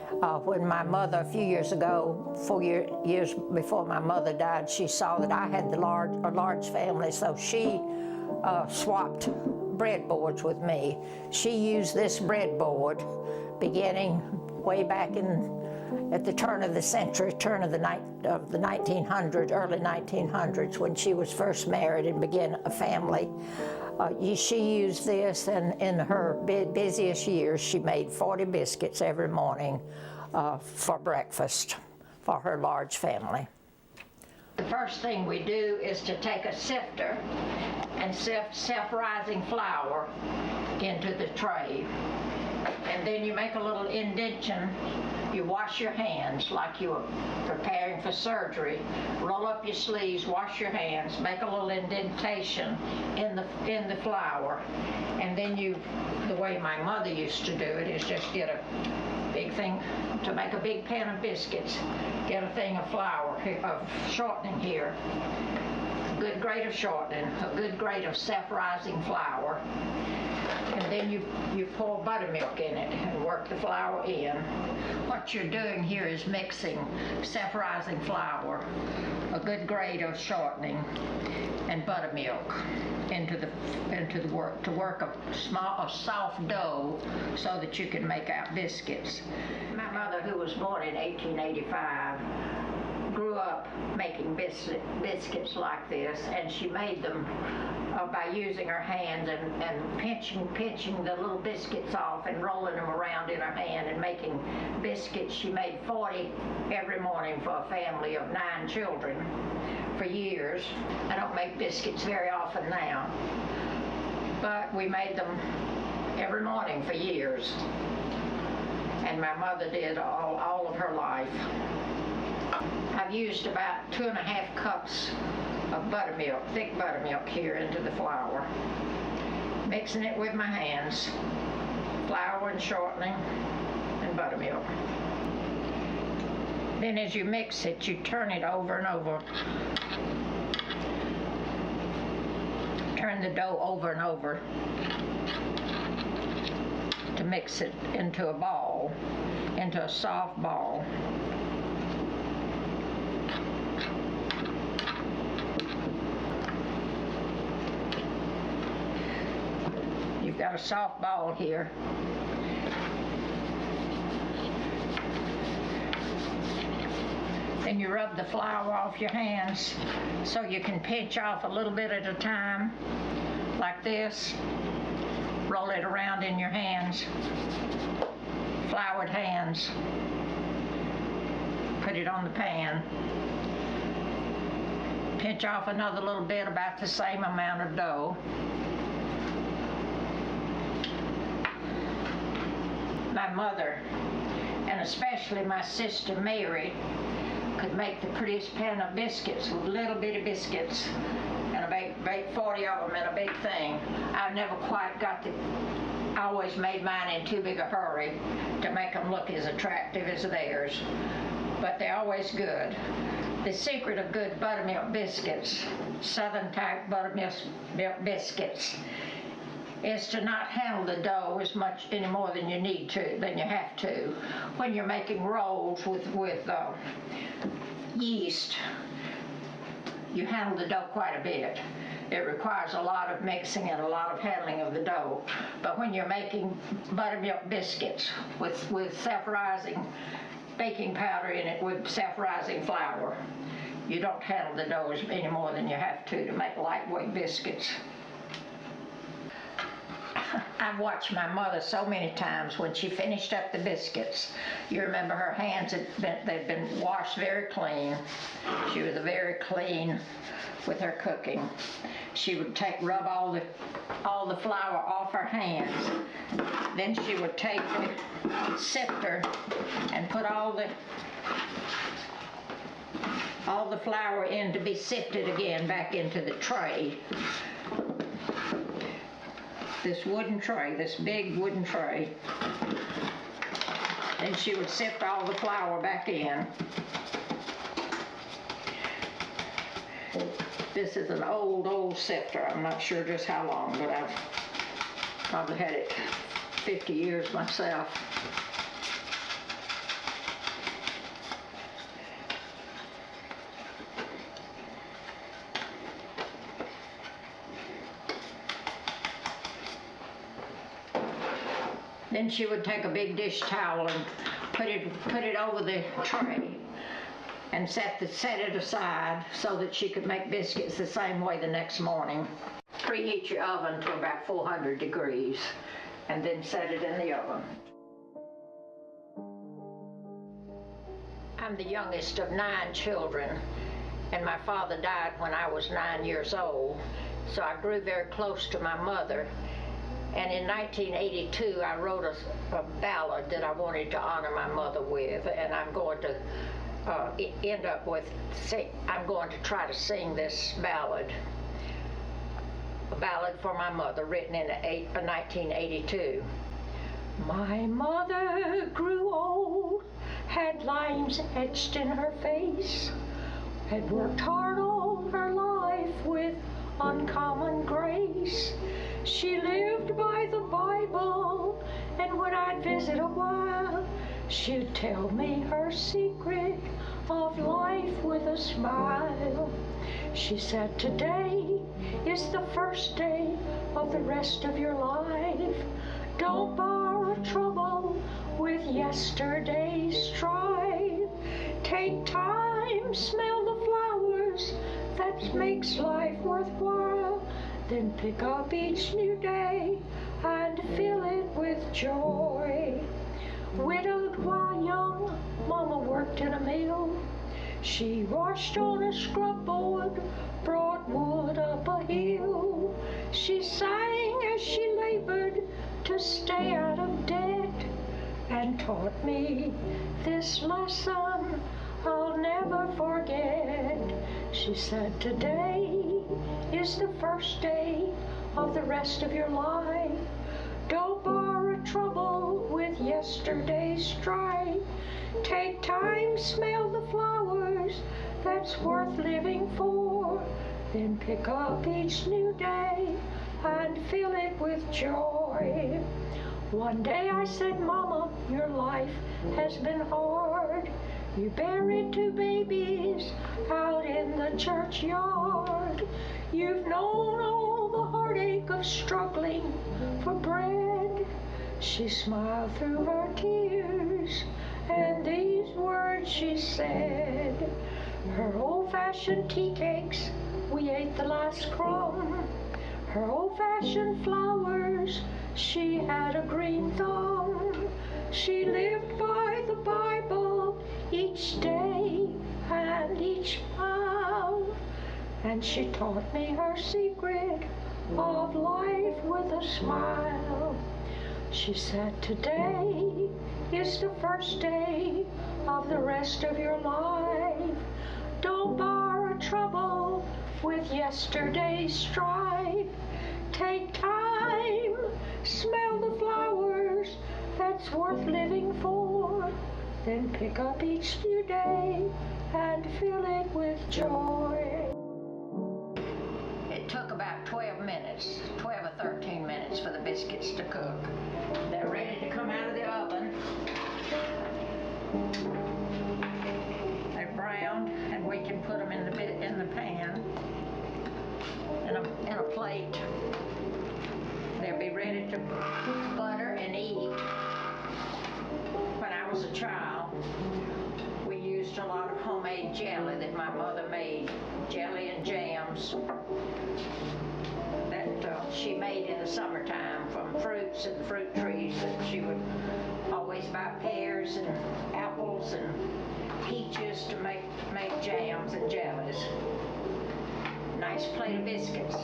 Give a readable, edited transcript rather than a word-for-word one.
When my mother, a few years ago, 4 years before my mother died, she saw that I had a large family, so she swapped breadboards with me. She used this breadboard beginning way back at the turn of the century, turn of the 1900s, early 1900s, when she was first married and began a family. She used this, and in her busiest years, she made 40 biscuits every morning for breakfast for her large family. The first thing we do is to take a sifter and sift self-rising flour into the tray. And then you make a little indentation. You wash your hands like you were preparing for surgery. Roll up your sleeves, wash your hands, make a little indentation in the flour. And then the way my mother used to do it is just get a big thing to make a big pan of biscuits. Get a thing of flour, of shortening here. A good grade of shortening, a good grade of self-rising flour. And then you pour buttermilk in it and work the flour in. What you're doing here is mixing self-rising flour, a good grade of shortening, and buttermilk into the work to work a soft dough so that you can make out biscuits. My mother, who was born in 1885, grew up making biscuits like this, and she made them by using her hands and pinching the little biscuits off and rolling them around in her hand and making biscuits. She made 40 every morning for a family of 9 children for years. I don't make biscuits very often now, but we made them every morning for years, and my mother did all of her life. I've used about 2½ cups of buttermilk, thick buttermilk here into the flour. Mixing it with my hands, flour and shortening and buttermilk. Then as you mix it, you turn it over and over. Turn the dough over and over to mix it into a ball, into a soft ball. You've got a soft ball here. Then you rub the flour off your hands so you can pinch off a little bit at a time, like this. Roll it around in your hands, floured hands. Put it on the pan. Pinch off another little bit, about the same amount of dough. My mother, and especially my sister Mary, could make the prettiest pan of biscuits with little bitty biscuits, and bake 40 of them in a big thing. I never quite got I always made mine in too big a hurry to make them look as attractive as theirs, but they're always good. The secret of good buttermilk biscuits, Southern type buttermilk biscuits, is to not handle the dough as much any more than you have to. When you're making rolls with yeast, you handle the dough quite a bit. It requires a lot of mixing and a lot of handling of the dough. But when you're making buttermilk biscuits with self-rising baking powder in it, with self-rising flour, you don't handle the dough any more than you have to make lightweight biscuits. I've watched my mother so many times when she finished up the biscuits. You remember her hands they'd been washed very clean. She was very clean with her cooking. She would rub all the flour off her hands. Then she would take the sifter and put all the flour in to be sifted again back into the tray. This wooden tray, this big wooden tray. Then she would sift all the flour back in. This is an old sifter. I'm not sure just how long, but I've probably had it 50 years myself. Then she would take a big dish towel and put it over the tray and set it aside so that she could make biscuits the same way the next morning. Preheat your oven to about 400 degrees and then set it in the oven. I'm the youngest of 9 children, and my father died when I was 9 years old, so I grew very close to my mother. And in 1982, I wrote a ballad that I wanted to honor my mother with, and I'm going to I'm going to try to sing this ballad. A ballad for my mother, written in 1982. My mother grew old, had lines etched in her face, had worked hard all her life with uncommon grace. She lived by the Bible, and when I'd visit a while, she'd tell me her secret of life with a smile. She said, today is the first day of the rest of your life. Don't borrow trouble with yesterday's strife. Take time, smell the flowers, that makes life worthwhile. Then pick up each new day and fill it with joy. Widowed while young, Mama worked in a mill. She washed on a scrub board, brought wood up a hill. She sang as she labored to stay out of debt, and taught me this lesson I'll never forget. She said, today is the first day of the rest of your life. Don't borrow trouble with yesterday's strife. Take time, smell the flowers, that's worth living for. Then pick up each new day and fill it with joy. One day I said, Mama, your life has been hard. You buried 2 babies out in the churchyard. You've known all the heartache of struggling for bread. She smiled through her tears, and these words she said. Her old-fashioned tea cakes, we ate the last crumb. Her old-fashioned flowers, she had a green thumb. She lived by the Bible each day and each mile, and she taught me her secret of life with a smile. She said, today is the first day of the rest of your life. Don't borrow trouble with yesterday's strife. Take time, smell the flowers, that's worth living for. Then pick up each new day and fill it with joy. It took about 12 or 13 minutes for the biscuits to cook. They're ready to come out of the oven. They're browned, and we can put them in the pan, in a plate. They'll be ready to butter and eat. When I was a child, we used a lot of homemade jelly that my mother made, jelly and jams that she made in the summertime from fruits and fruit trees. And she would always buy pears and apples and peaches to make jams and jellies. Nice plate of biscuits.